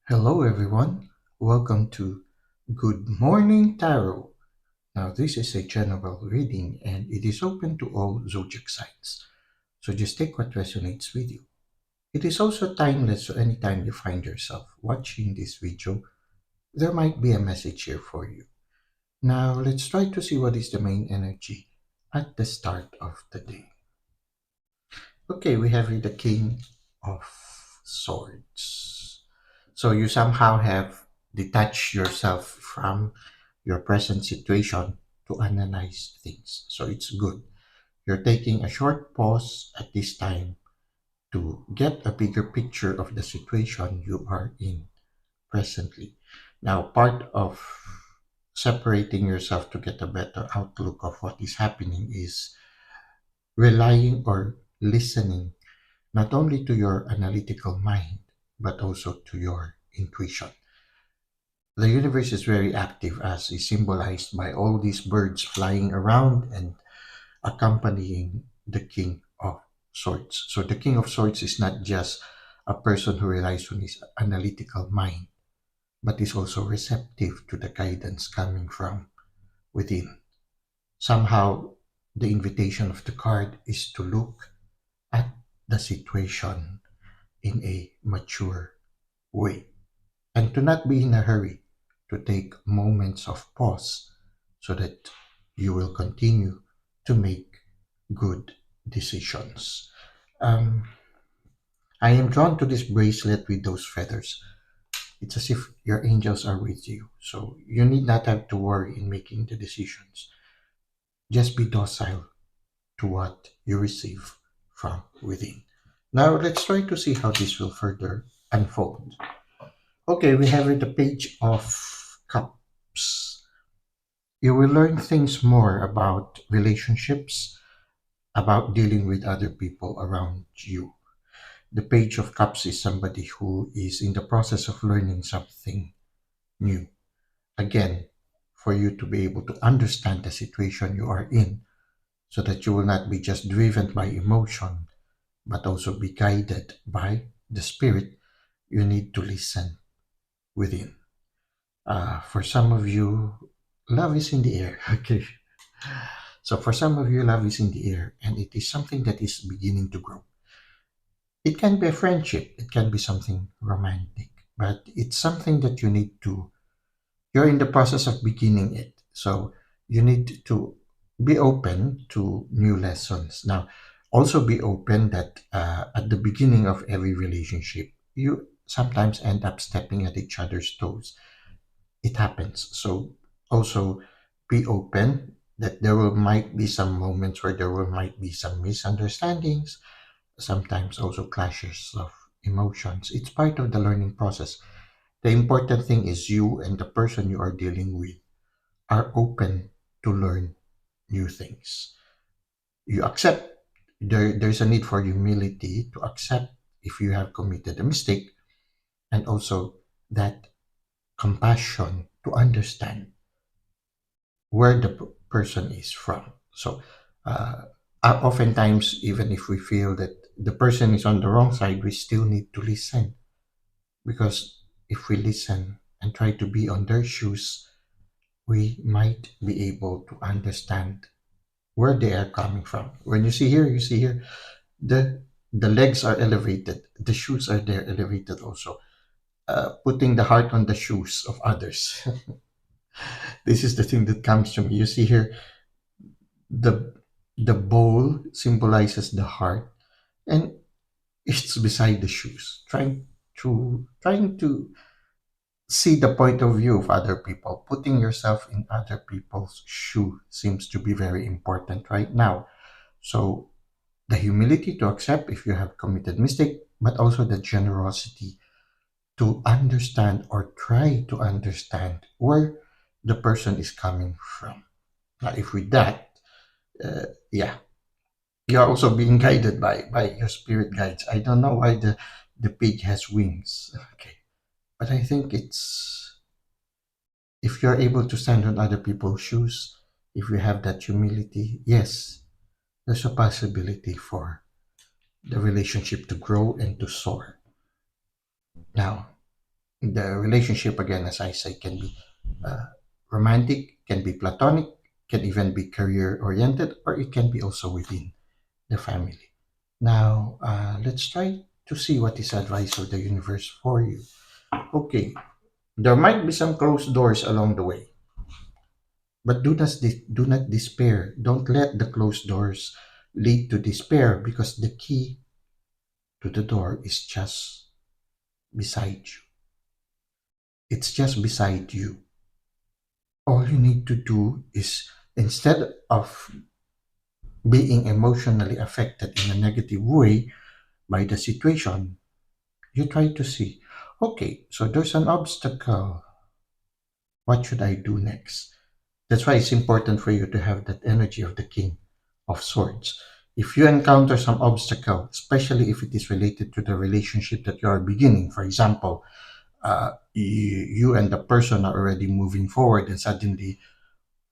Hello, everyone. Welcome to Good Morning Tarot. Now, this is a general reading and it is open to all zodiac signs. So just take what resonates with you. It is also timeless, so anytime you find yourself watching this video, there might be a message here for you. Now, let's try to see what is the main energy at the start of the day. Okay, we have here the King of Swords. So you somehow have detached yourself from your present situation to analyze things. So it's good. You're taking a short pause at this time to get a bigger picture of the situation you are in presently. Now, part of separating yourself to get a better outlook of what is happening is relying or listening not only to your analytical mind, but also to your intuition. The universe is very active, as is symbolized by all these birds flying around and accompanying the King of Swords. So, the King of Swords is not just a person who relies on his analytical mind, but is also receptive to the guidance coming from within. Somehow, the invitation of the card is to look at the situation in a mature way and to not be in a hurry, to take moments of pause so that you will continue to make good decisions. Um, I am drawn to this bracelet with those feathers. It's as if your angels are with you, so you need not have to worry in making the decisions. Just be docile to what you receive from within. Now, let's try to see how this will further unfold. Okay, we have here the Page of Cups. You will learn things more about relationships, about dealing with other people around you. The Page of Cups is somebody who is in the process of learning something new. Again, for you to be able to understand the situation you are in, so that you will not be just driven by emotion, but also be guided by the Spirit, you need to listen within. For some of you, love is in the air. Okay. So for some of you, love is in the air, and it is something that is beginning to grow. It can be a friendship, it can be something romantic, but it's something that you're in the process of beginning it. So you need to be open to new lessons. Now, also be open that at the beginning of every relationship, you sometimes end up stepping at each other's toes. It happens. So also be open that there will might be some moments where there will might be some misunderstandings, sometimes also clashes of emotions. It's part of the learning process. The important thing is you and the person you are dealing with are open to learn new things. You accept there's a need for humility to accept if you have committed a mistake, and also that compassion to understand where the person is from. So, oftentimes, even if we feel that the person is on the wrong side, we still need to listen, because if we listen and try to be on their shoes, we might be able to understand where they are coming from. When you see here, the the legs are elevated, the shoes are there elevated also, putting the heart on the shoes of others. This is the thing that comes to me. You see here, the the bowl symbolizes the heart, and it's beside the shoes, trying to see the point of view of other people. Putting yourself in other people's shoe seems to be very important right now. So the humility to accept if you have committed mistake, but also the generosity to understand or try to understand where the person is coming from. Now, if with that, yeah, you are also being guided by your spirit guides. I don't know why the pig has wings. Okay, but I think it's if you're able to stand on other people's shoes, if you have that humility, yes, there's a possibility for the relationship to grow and to soar. Now, The relationship, again, as I say, can be uh, romantic, can be platonic, can even be career oriented, or it can be also within the family. Now, let's try to see what is advice of the universe for you. Okay, there might be some closed doors along the way, but do not despair. Don't let the closed doors lead to despair, because the key to the door is just beside you. It's just beside you. All you need to do is, instead of being emotionally affected in a negative way by the situation, you try to see, okay, so there's an obstacle. What should I do next? That's why it's important for you to have that energy of the King of Swords. If you encounter some obstacle, especially if it is related to the relationship that you are beginning, for example, you and the person are already moving forward, and suddenly,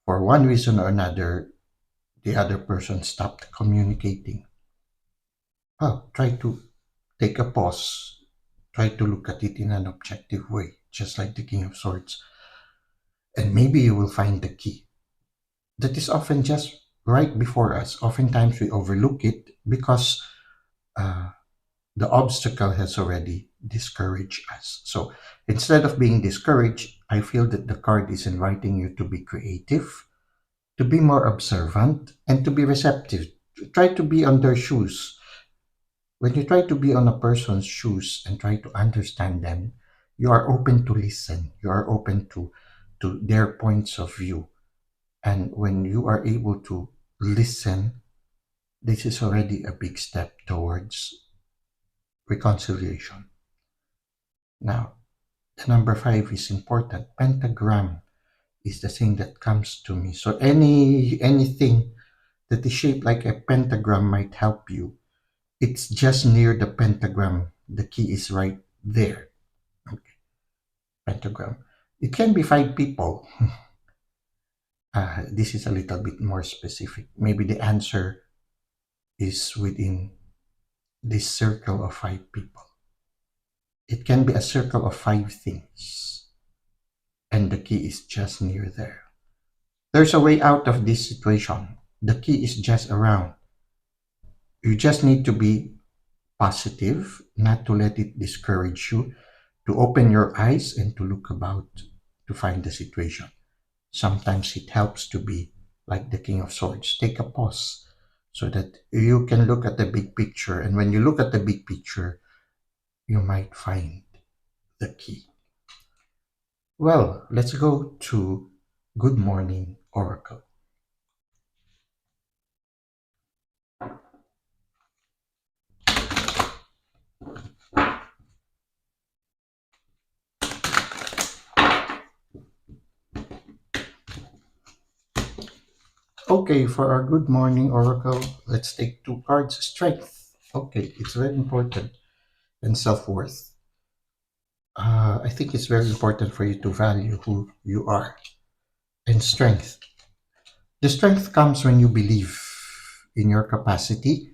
for one reason or another, the other person stopped communicating. Well, try to take a pause. Try to look at it in an objective way, just like the King of Swords. And maybe you will find the key. That is often just right before us. Oftentimes we overlook it because uh, the obstacle has already discouraged us. So instead of being discouraged, I feel that the card is inviting you to be creative, to be more observant, and to be receptive. Try to be on their shoes. When you try to be on a person's shoes and try to understand them, you are open to listen. You are open to their points of view. And when you are able to listen, this is already a big step towards reconciliation. Now, the number five is important. Pentagram is the thing that comes to me. So anything that is shaped like a pentagram might help you. It's just near the pentagram. The key is right there. Okay, pentagram. It can be five people. This is a little bit more specific. Maybe the answer is within this circle of five people. It can be a circle of five things, and the key is just near there. There's a way out of this situation. The key is just around. You just need to be positive, not to let it discourage you, to open your eyes and to look about to find the situation. Sometimes it helps to be like the King of Swords. Take a pause so that you can look at the big picture. And when you look at the big picture, you might find the key. Well, let's go to Good Morning Oracle. Okay, for our Good Morning Oracle, let's take two cards. Strength. Okay, it's very important. And self worth. I think it's very important for you to value who you are. And strength. The strength comes when you believe in your capacity,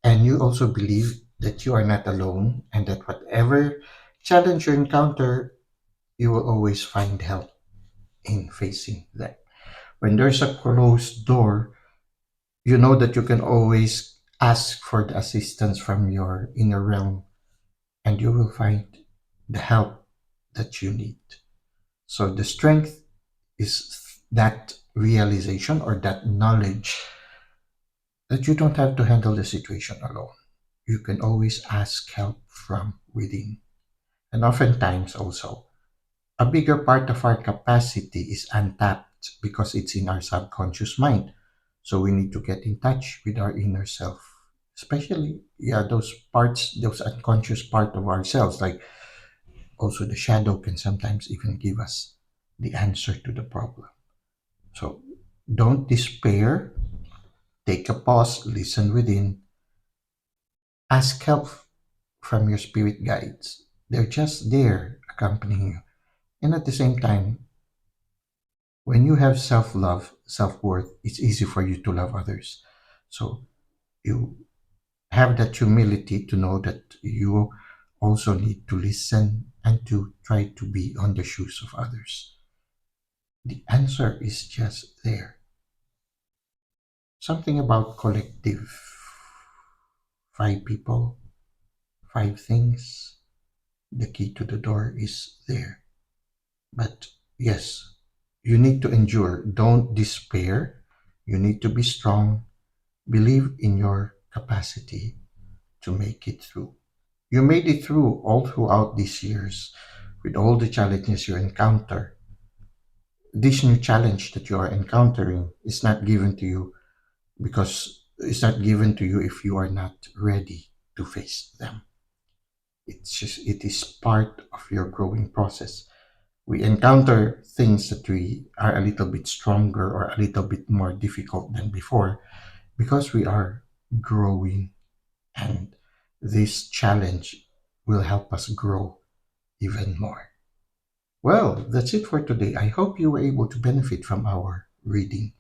and you also believe that you are not alone, and that whatever challenge you encounter, you will always find help in facing that. When there's a closed door, you know that you can always ask for the assistance from your inner realm, and you will find the help that you need. So the strength is that realization or that knowledge that you don't have to handle the situation alone. You can always ask help from within. And oftentimes also, a bigger part of our capacity is untapped because it's in our subconscious mind. So we need to get in touch with our inner self, especially, yeah, those parts, those unconscious part of ourselves, like also the shadow can sometimes even give us the answer to the problem. So don't despair. Take a pause, listen within, ask help from your spirit guides. They're just there accompanying you. And at the same time, when you have self love, self worth, it's easy for you to love others. So you have that humility to know that you also need to listen and to try to be on the shoes of others? The answer is just there. Something about collective. 5 people, 5 things. The key to the door is there. But yes, you need to endure. Don't despair. You need to be strong. Believe in your capacity to make it through. You made it through all throughout these years with all the challenges you encounter. This new challenge that you are encountering is not given to you because it's not given to you if you are not ready to face them. It is part of your growing process. We encounter things that we are a little bit stronger or a little bit more difficult than before because we are growing, and this challenge will help us grow even more. Well, that's it for today. I hope you were able to benefit from our reading.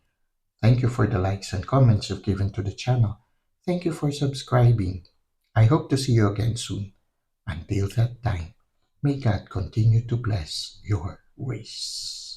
Thank you for the likes and comments you've given to the channel. Thank you for subscribing. I hope to see you again soon. Until that time, may God continue to bless your ways.